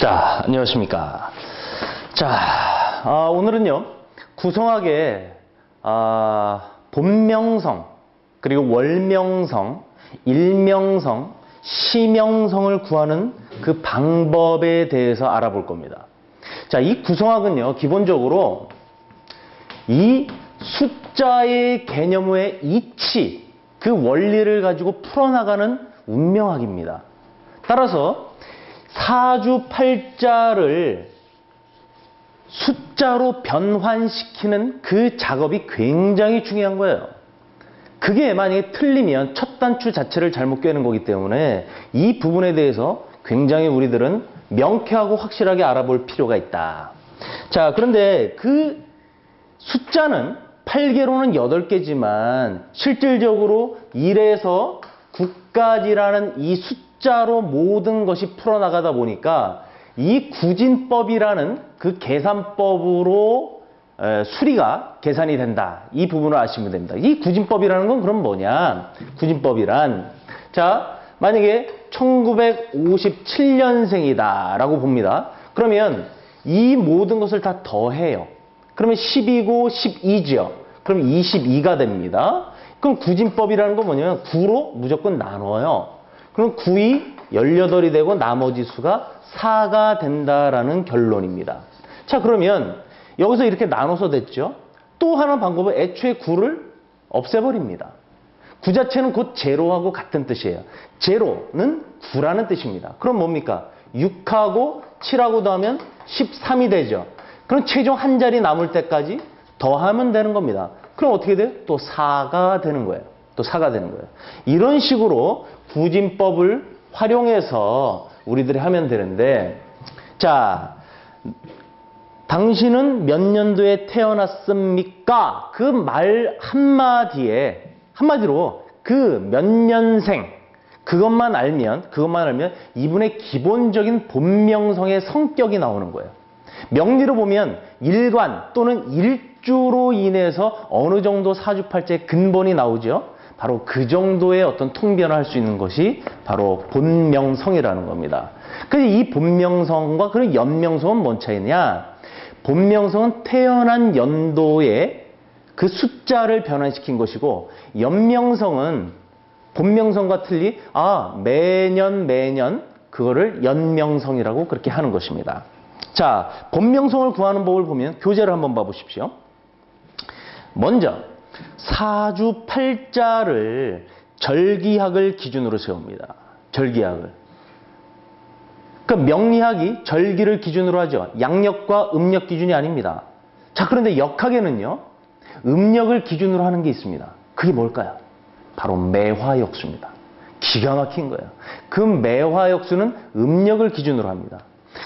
자, 안녕하십니까. 자, 오늘은요, 구성학의 본명성, 그리고 월명성, 일명성, 시명성을 구하는 그 방법에 대해서 알아볼 겁니다. 자, 이 구성학은요, 기본적으로 이 숫자의 개념의 이치, 그 원리를 가지고 풀어나가는 운명학입니다. 따라서 사주팔자를 숫자로 변환시키는 그 작업이 굉장히 중요한 거예요. 그게 만약에 틀리면 첫 단추 자체를 잘못 꿰는 거기 때문에 이 부분에 대해서 굉장히 우리들은 명쾌하고 확실하게 알아볼 필요가 있다. 자, 그런데 그 숫자는 8개로는 8개지만 실질적으로 1에서 9까지라는 이 숫자로 모든 것이 풀어나가다 보니까 이 구진법이라는 그 계산법으로 수리가 계산이 된다. 이 부분을 아시면 됩니다. 이 구진법이라는 건 그럼 뭐냐? 구진법이란, 자, 만약에 1957년생이다 라고 봅니다. 그러면 이 모든 것을 다 더해요. 그러면 10이고 12죠. 그럼 22가 됩니다. 그럼 구진법이라는 건 뭐냐면 9로 무조건 나눠요. 그럼 9이 18이 되고 나머지 수가 4가 된다라는 결론입니다. 자, 그러면 여기서 이렇게 나눠서 됐죠. 또 하나 방법은 애초에 9를 없애버립니다. 9 자체는 곧 제로하고 같은 뜻이에요. 제로는 9라는 뜻입니다. 그럼 뭡니까? 6하고 7하고 더하면 13이 되죠. 그럼 최종 한 자리 남을 때까지 더하면 되는 겁니다. 그럼 어떻게 돼요? 또 4가 되는 거예요. 또 4가 되는 거예요. 이런 식으로 구진법을 활용해서 우리들이 하면 되는데, 자, 당신은 몇 년도에 태어났습니까? 그 말 한마디로 그 몇 년생, 그것만 알면 이분의 기본적인 본명성의 성격이 나오는 거예요. 명리로 보면 일관 또는 일주로 인해서 어느 정도 사주팔자의 근본이 나오죠. 바로 그 정도의 어떤 통변을 할 수 있는 것이 바로 본명성이라는 겁니다. 그래서 이 본명성과 그런 연명성은 뭔 차이냐? 본명성은 태어난 연도에 그 숫자를 변환시킨 것이고, 연명성은 본명성과 틀리 매년 그거를 연명성이라고 그렇게 하는 것입니다. 자, 본명성을 구하는 법을 보면 교재를 한번 봐보십시오. 먼저 사주팔자를 절기학을 기준으로 세웁니다. 절기학을. 그러니까 명리학이 절기를 기준으로 하죠. 양력과 음력 기준이 아닙니다. 자, 그런데 역학에는요, 음력을 기준으로 하는 게 있습니다. 그게 뭘까요? 바로 매화역수입니다. 기가 막힌 거예요. 그 매화역수는 음력을 기준으로 합니다.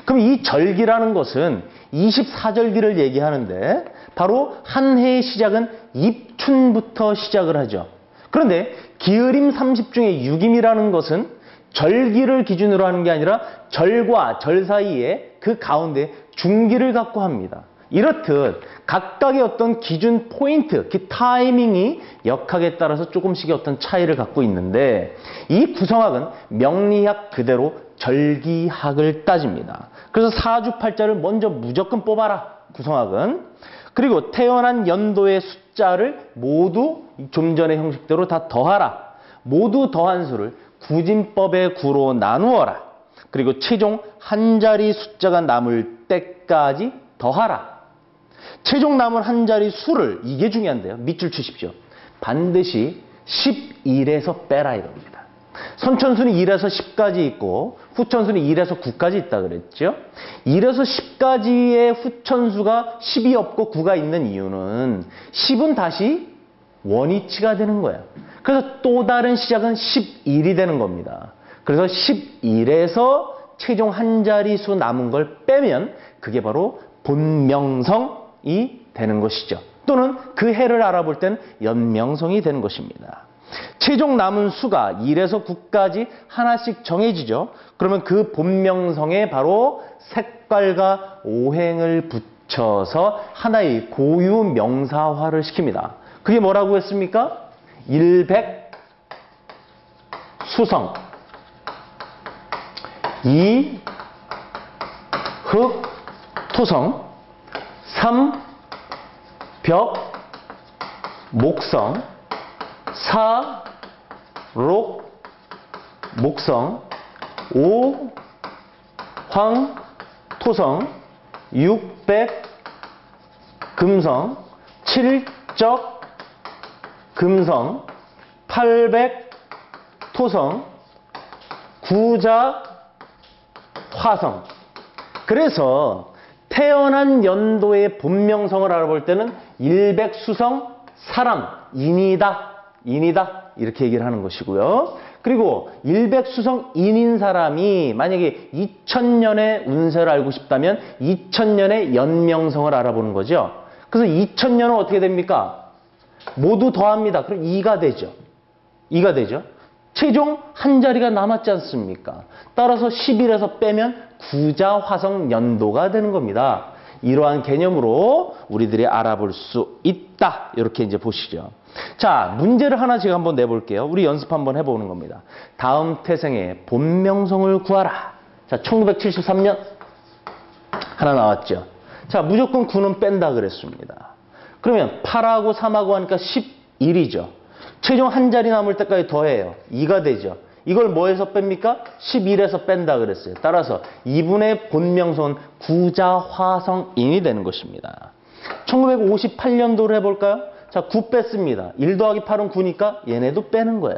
그럼 이 절기라는 것은 24절기를 얘기하는데, 바로 한 해의 시작은 입춘부터 시작을 하죠. 그런데 기을임 30 중에 육임이라는 것은 절기를 기준으로 하는 게 아니라 절과 절 사이에 그 가운데 중기를 갖고 합니다. 이렇듯 각각의 어떤 기준 포인트, 그 타이밍이 역학에 따라서 조금씩의 어떤 차이를 갖고 있는데, 이 구성학은 명리학 그대로 절기학을 따집니다. 그래서 사주팔자를 먼저 무조건 뽑아라, 구성학은. 그리고 태어난 연도의 숫자를 모두 좀 전의 형식대로 다 더하라. 모두 더한 수를 구진법의 9로 나누어라. 그리고 최종 한 자리 숫자가 남을 때까지 더하라. 최종 남은 한 자리 수를, 이게 중요한데요, 밑줄 치십시오. 반드시 11에서 빼라 이겁니다. 선천수는 1에서 10까지 있고 후천수는 1에서 9까지 있다 그랬죠. 1에서 10까지의 후천수가 10이 없고 9가 있는 이유는 10은 다시 원위치가 되는 거예요. 그래서 또 다른 시작은 11이 되는 겁니다. 그래서 11에서 최종 한 자리수 남은 걸 빼면 그게 바로 본명성이 되는 것이죠. 또는 그 해를 알아볼 땐 연명성이 되는 것입니다. 최종 남은 수가 1에서 9까지 하나씩 정해지죠. 그러면 그 본명성에 바로 색깔과 오행을 붙여서 하나의 고유 명사화를 시킵니다. 그게 뭐라고 했습니까? 일백 수성, 이 흙, 토성. 3. 벽, 목성. 4. 록, 목성. 5. 황, 토성. 6. 백, 금성. 7. 적, 금성. 8. 백, 토성. 9. 자, 화성. 그래서 태어난 연도의 본명성을 알아볼 때는 일백수성 사람, 인이다 이렇게 얘기를 하는 것이고요. 그리고 일백수성 인인 사람이 만약에 2000년의 운세를 알고 싶다면 2000년의 연명성을 알아보는 거죠. 그래서 2000년은 어떻게 됩니까? 모두 더합니다. 그럼 2가 되죠. 2가 되죠. 최종 한 자리가 남았지 않습니까? 따라서 11에서 빼면 구자 화성 연도가 되는 겁니다. 이러한 개념으로 우리들이 알아볼 수 있다. 이렇게 이제 보시죠. 자, 문제를 하나 제가 한번 내볼게요. 우리 연습 한번 해보는 겁니다. 다음 태생의 본명성을 구하라. 자, 1973년 하나 나왔죠. 자, 무조건 9는 뺀다 그랬습니다. 그러면 8하고 3하고 하니까 11이죠. 최종 한 자리 남을 때까지 더해요. 2가 되죠. 이걸 뭐에서 뺍니까? 11에서 뺀다 그랬어요. 따라서 이분의 본명성은 구자화성인이 되는 것입니다. 1958년도를 해볼까요? 자, 9 뺐습니다. 1 더하기 8은 9니까 얘네도 빼는 거예요.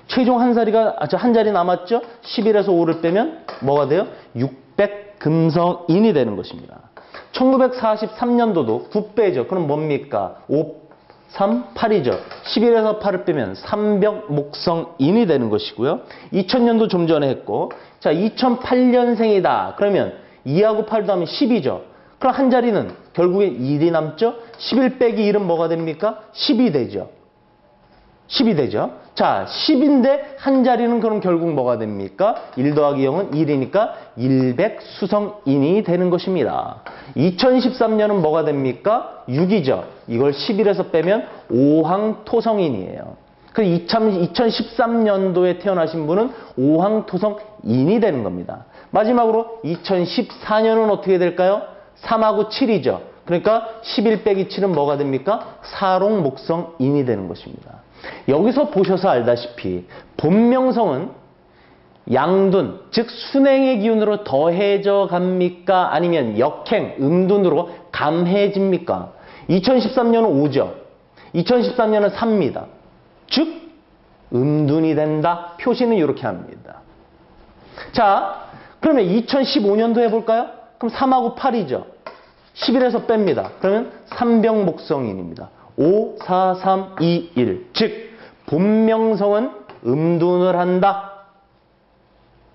최종 한 자리 남았죠? 11에서 5를 빼면 뭐가 돼요? 600금성인이 되는 것입니다. 1943년도도 9 빼죠. 그럼 뭡니까? 5, 3, 8이죠. 11에서 8을 빼면 300목성인이 되는 것이고요. 2000년도 좀 전에 했고, 자, 2008년생이다. 그러면 2하고 8도 하면 10이죠. 그럼 한 자리는 결국에 1이 남죠. 11 빼기 1은 뭐가 됩니까? 10이 되죠. 10이 되죠. 자, 10인데 한 자리는 그럼 결국 뭐가 됩니까? 1 더하기 0은 1이니까 100수성인이 되는 것입니다. 2013년은 뭐가 됩니까? 6이죠. 이걸 11에서 빼면 5항토성인이에요. 그래서 2013년도에 태어나신 분은 5항토성인이 되는 겁니다. 마지막으로 2014년은 어떻게 될까요? 3하고 7이죠. 그러니까 11 빼기 7은 뭐가 됩니까? 사롱목성인이 되는 것입니다. 여기서 보셔서 알다시피 본명성은 양둔, 즉 순행의 기운으로 더해져 갑니까? 아니면 역행, 음둔으로 감해집니까? 2013년은 5죠. 2013년은 3입니다. 즉 음둔이 된다. 표시는 이렇게 합니다. 자, 그러면 2015년도 해볼까요? 그럼 3하고 8이죠. 11에서 뺍니다. 그러면 삼병목성인입니다. 5, 4, 3, 2, 1. 즉 본명성은 음둔을 한다.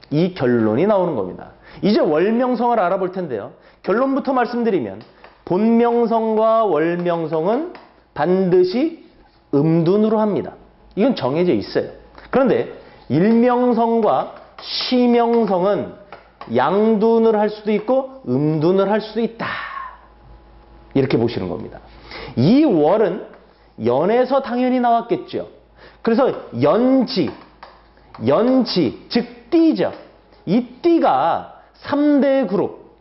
이 결론이 나오는 겁니다. 이제 월명성을 알아볼 텐데요. 결론부터 말씀드리면 본명성과 월명성은 반드시 음둔으로 합니다. 이건 정해져 있어요. 그런데 일명성과 시명성은 양둔을 할 수도 있고 음둔을 할 수도 있다. 이렇게 보시는 겁니다. 이 월은 연에서 당연히 나왔겠죠. 그래서 연지, 즉 띠죠. 이 띠가 3대 그룹,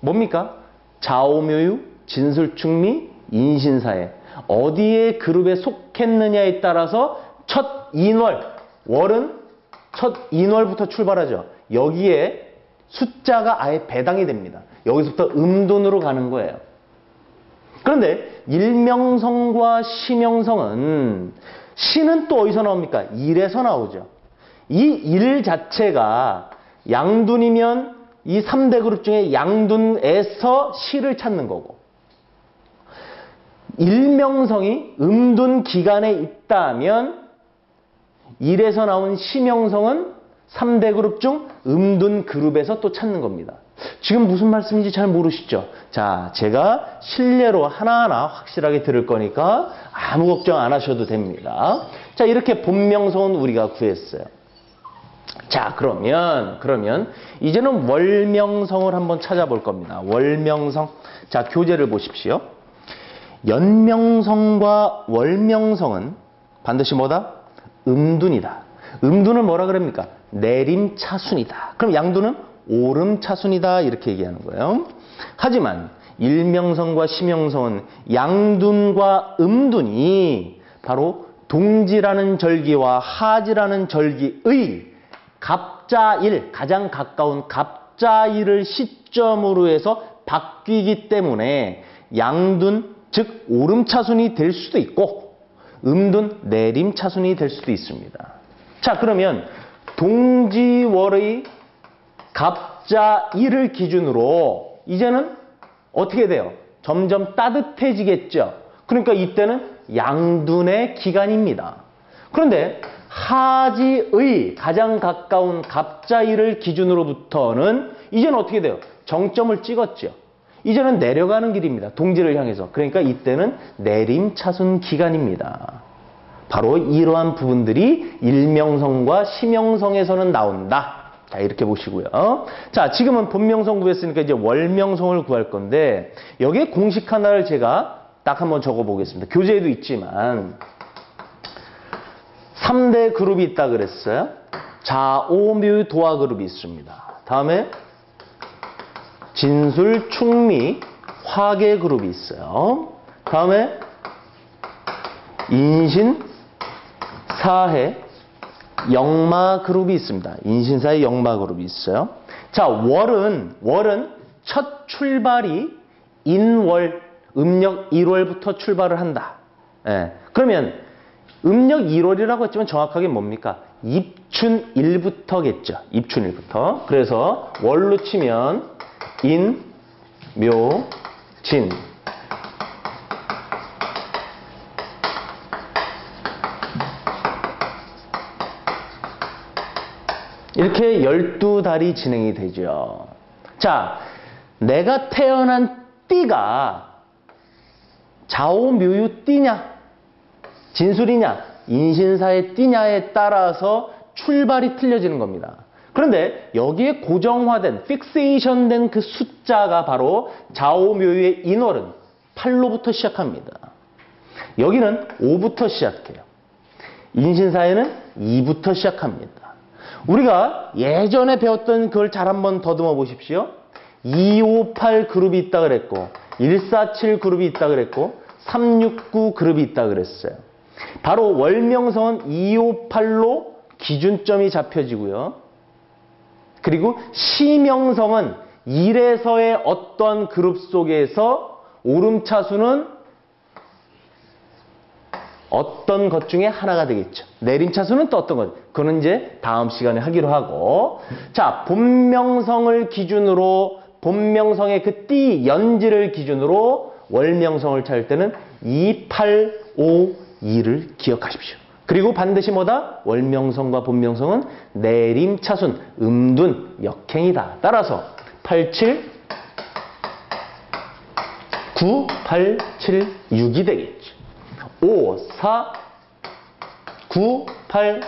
뭡니까? 자오묘유, 진술충미, 인신사회. 어디에 그룹에 속했느냐에 따라서 첫 인월, 월은 첫 인월부터 출발하죠. 여기에 숫자가 아예 배당이 됩니다. 여기서부터 음둔으로 가는 거예요. 그런데 일명성과 시명성은 시는 또 어디서 나옵니까? 일에서 나오죠. 이 일 자체가 양둔이면 이 3대 그룹 중에 양둔에서 시를 찾는 거고, 일명성이 음둔 기간에 있다면 일에서 나온 시명성은 3대 그룹 중 음둔 그룹에서 또 찾는 겁니다. 지금 무슨 말씀인지 잘 모르시죠? 자, 제가 실례로 하나하나 확실하게 들을 거니까 아무 걱정 안 하셔도 됩니다. 자, 이렇게 본명성은 우리가 구했어요. 자, 그러면 이제는 월명성을 한번 찾아볼 겁니다. 월명성. 자, 교재를 보십시오. 연명성과 월명성은 반드시 뭐다? 음둔이다. 음둔은 뭐라 그럽니까? 내림차순이다. 그럼 양둔은 오름차순이다 이렇게 얘기하는 거예요. 하지만 일명성과 심형성은 양둔과 음둔이 바로 동지라는 절기와 하지라는 절기의 갑자일, 가장 가까운 갑자일을 시점으로 해서 바뀌기 때문에 양둔, 즉 오름차순이 될 수도 있고 음둔, 내림차순이 될 수도 있습니다. 자, 그러면 동지월의 갑자일을 기준으로 이제는 어떻게 돼요? 점점 따뜻해지겠죠. 그러니까 이때는 양둔의 기간입니다. 그런데 하지의 가장 가까운 갑자일을 기준으로부터는 이제는 어떻게 돼요? 정점을 찍었죠. 이제는 내려가는 길입니다. 동지를 향해서. 그러니까 이때는 내림차순 기간입니다. 바로 이러한 부분들이 일명성과 심형성에서는 나온다. 자, 이렇게 보시고요. 자, 지금은 본명성 구했으니까 이제 월명성을 구할 건데 여기에 공식 하나를 제가 딱 한번 적어 보겠습니다. 교재에도 있지만 3대 그룹이 있다 그랬어요. 자오묘 도화 그룹이 있습니다. 다음에 진술 충미 화계 그룹이 있어요. 다음에 인신 사해 영마 그룹이 있습니다. 인신사의 영마 그룹이 있어요. 자, 월은 첫 출발이 인월, 음력 1월부터 출발을 한다. 예. 그러면 음력 1월이라고 했지만 정확하게 뭡니까? 입춘일부터겠죠. 입춘일부터. 그래서 월로 치면 인, 묘, 진. 이렇게 12달이 진행이 되죠. 자, 내가 태어난 띠가 자오묘유 띠냐, 진술이냐, 인신사의 띠냐에 따라서 출발이 틀려지는 겁니다. 그런데 여기에 고정화된, 픽세이션된 그 숫자가 바로 자오묘유의 인월은 8로부터 시작합니다. 여기는 5부터 시작해요. 인신사에는 2부터 시작합니다. 우리가 예전에 배웠던 그걸 잘 한번 더듬어 보십시오. 258 그룹이 있다 그랬고 147 그룹이 있다 그랬고 369 그룹이 있다 그랬어요. 바로 월명성은 258로 기준점이 잡혀지고요. 그리고 시명성은 1에서의 어떤 그룹 속에서 오름차수는 어떤 것 중에 하나가 되겠죠. 내림차수는 또 어떤 것? 그거는 이제 다음 시간에 하기로 하고. 자, 본명성을 기준으로, 본명성의 그 띠 연지를 기준으로 월명성을 찾을 때는 2, 8, 5, 2를 기억하십시오. 그리고 반드시 뭐다? 월명성과 본명성은 내림차순, 음둔, 역행이다. 따라서 8, 7, 9, 8, 7, 6이 되겠죠. 5, 4, 9, 8.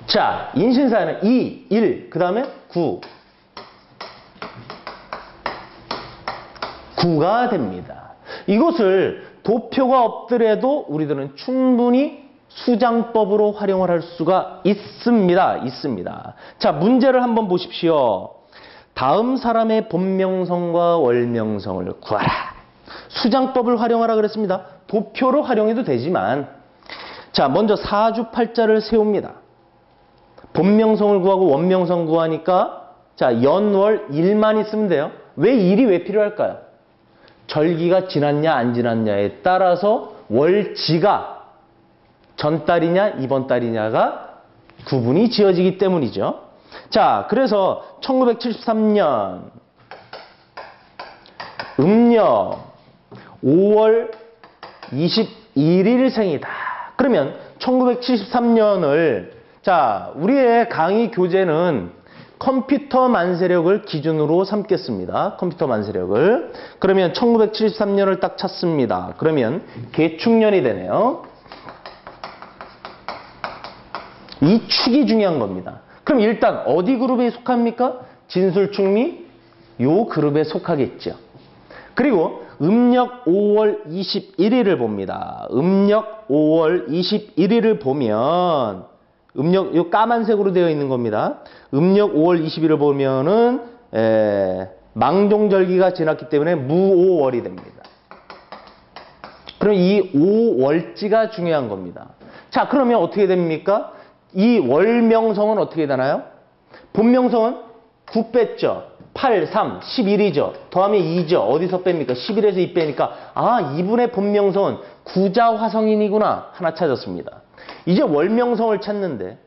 자, 인신사에는 2, 1, 그 다음에 9. 9가 됩니다. 이것을 도표가 없더라도 우리들은 충분히 수장법으로 활용을 할 수가 있습니다. 자, 문제를 한번 보십시오. 다음 사람의 본명성과 월명성을 구하라. 수장법을 활용하라 그랬습니다. 도표로 활용해도 되지만, 자, 먼저 사주팔자를 세웁니다. 본명성을 구하고 원명성 구하니까, 자, 연월 일만 있으면 돼요. 왜 일이 왜 필요할까요? 절기가 지났냐 안 지났냐에 따라서 월지가 전달이냐 이번 달이냐가 구분이 지어지기 때문이죠. 자, 그래서 1973년 음력 5월 21일 생이다. 그러면 1973년을, 자, 우리의 강의 교재는 컴퓨터 만세력을 기준으로 삼겠습니다. 컴퓨터 만세력을. 그러면 1973년을 딱 찾습니다. 그러면 개축년이 되네요. 이 축이 중요한 겁니다. 그럼 일단 어디 그룹에 속합니까? 진술충미 요 그룹에 속하겠죠. 그리고 음력 5월 21일을 봅니다. 음력 5월 21일을 보면, 음력, 요 까만색으로 되어 있는 겁니다. 음력 5월 20일을 보면은, 망종절기가 지났기 때문에 무오월이 됩니다. 그럼 이 5월지가 중요한 겁니다. 자, 그러면 어떻게 됩니까? 이 월명성은 어떻게 되나요? 본명성은 9 뺐죠. 8, 3, 11이죠. 더하면 2죠. 어디서 뺍니까? 11에서 2 빼니까 아, 이분의 본명성은 구자화성인이구나. 하나 찾았습니다. 이제 월명성을 찾는데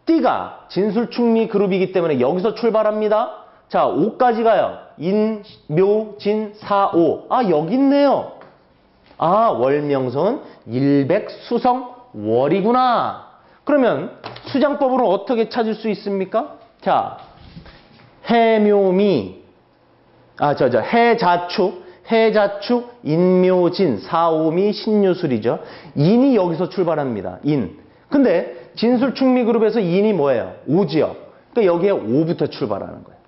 띠가 진술충미 그룹이기 때문에 여기서 출발합니다. 자, 5까지 가요. 인, 묘, 진, 사, 오. 아, 여기 있네요. 아, 월명성은 일백수성 월이구나. 그러면 수장법으로 어떻게 찾을 수 있습니까? 자, 해묘미, 해자축, 인묘진, 사오미, 신유술이죠. 인이 여기서 출발합니다. 인. 근데 진술충미그룹에서 인이 뭐예요? 오지요. 그러니까 여기에 오부터 출발하는 거예요.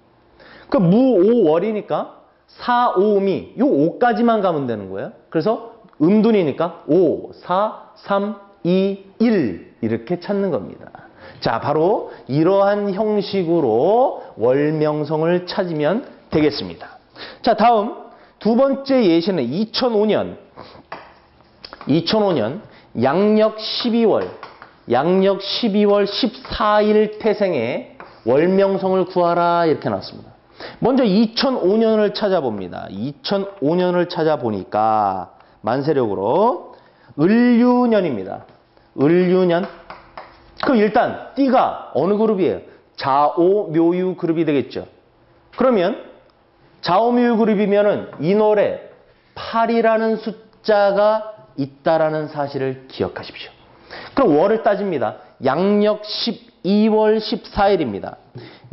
그 무오월이니까 사오미, 요 5까지만 가면 되는 거예요. 그래서 음둔이니까 5, 4, 3, 2, 1 이렇게 찾는 겁니다. 자, 바로 이러한 형식으로 월명성을 찾으면 되겠습니다. 자, 다음 두 번째 예시는 2005년 양력 12월 14일 태생의 월명성을 구하라 이렇게 나왔습니다. 먼저 2005년을 찾아봅니다. 2005년을 찾아보니까 만세력으로 을유년입니다. 을유년. 그럼 일단 띠가 어느 그룹이에요? 자오묘유 그룹이 되겠죠. 그러면 자오묘유 그룹이면은 인월에 8이라는 숫자가 있다라는 사실을 기억하십시오. 그럼 월을 따집니다. 양력 12월 14일입니다.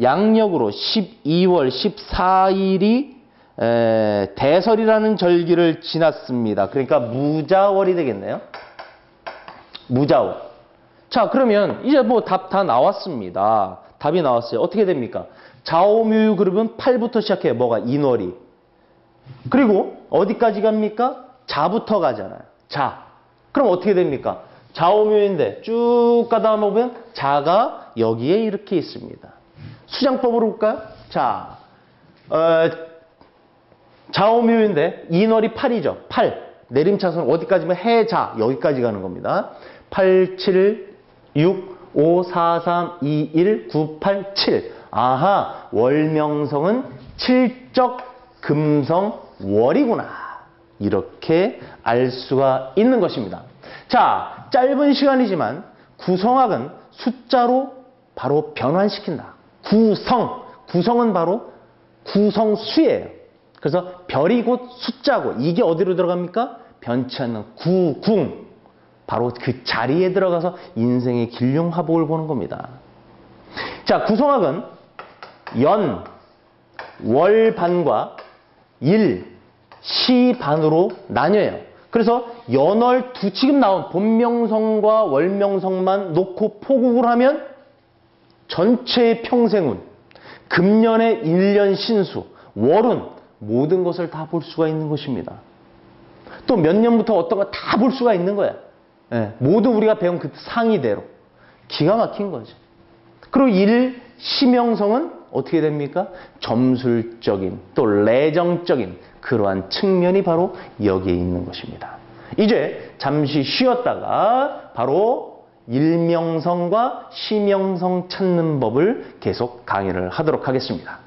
양력으로 12월 14일이 대설이라는 절기를 지났습니다. 그러니까 무자월이 되겠네요. 무자월. 자, 그러면 이제 뭐 답 다 나왔습니다. 답이 나왔어요. 어떻게 됩니까? 자오묘유 그룹은 8부터 시작해요. 뭐가? 인월이. 그리고 어디까지 갑니까? 자부터 가잖아요. 자. 그럼 어떻게 됩니까? 자오묘인데 쭉 가다 보면 자가 여기에 이렇게 있습니다. 수장법으로 볼까요? 자, 자오묘인데 인월이 8이죠. 8. 내림차순 어디까지면 해자 여기까지 가는 겁니다. 8, 7, 6, 5, 4, 3, 2, 1, 9, 8, 7. 아하, 월명성은 칠적 금성 월이구나. 이렇게 알 수가 있는 것입니다. 자, 짧은 시간이지만 구성학은 숫자로 바로 변환시킨다. 구성은 바로 구성수예요. 그래서 별이 곧 숫자고 이게 어디로 들어갑니까? 변치 않는 구궁. 바로 그 자리에 들어가서 인생의 길흉화복을 보는 겁니다. 자, 구성학은 연, 월 반과 일, 시 반으로 나뉘어요. 그래서 연월 지금 나온 본명성과 월명성만 놓고 포국을 하면 전체의 평생운, 금년의 1년 신수, 월운 모든 것을 다 볼 수가 있는 것입니다. 또 몇 년부터 어떤 거 다 볼 수가 있는 거야. 모두 우리가 배운 그 상의대로. 기가 막힌 거죠. 그리고 시명성은 어떻게 됩니까? 점술적인 또 내정적인 그러한 측면이 바로 여기에 있는 것입니다. 이제 잠시 쉬었다가 바로 일명성과 시명성 찾는 법을 계속 강의를 하도록 하겠습니다.